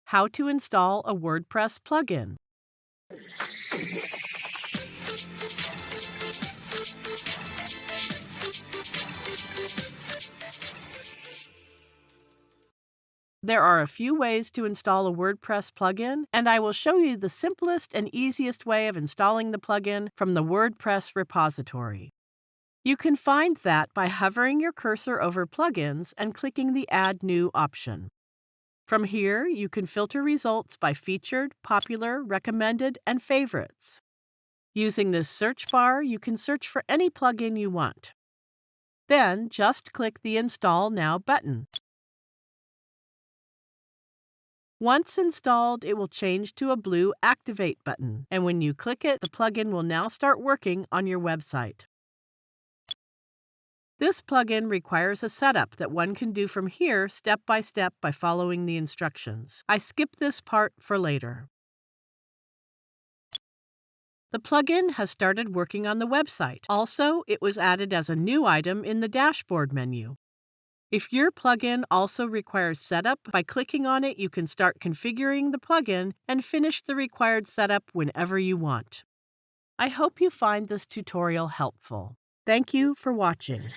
How to install a WordPress plugin. There are a few ways to install a WordPress plugin, and I will show you the simplest and easiest way of installing the plugin from the WordPress repository. You can find that by hovering your cursor over plugins and clicking the Add New option. From here, you can filter results by featured, popular, recommended, and favorites. Using this search bar, you can search for any plugin you want. Then, just click the Install Now button. Once installed, it will change to a blue Activate button, and when you click it, the plugin will now start working on your website. This plugin requires a setup that one can do from here step by following the instructions. I skipped this part for later. The plugin has started working on the website. Also, it was added as a new item in the dashboard menu. If your plugin also requires setup, by clicking on it, you can start configuring the plugin and finish the required setup whenever you want. I hope you find this tutorial helpful. Thank you for watching.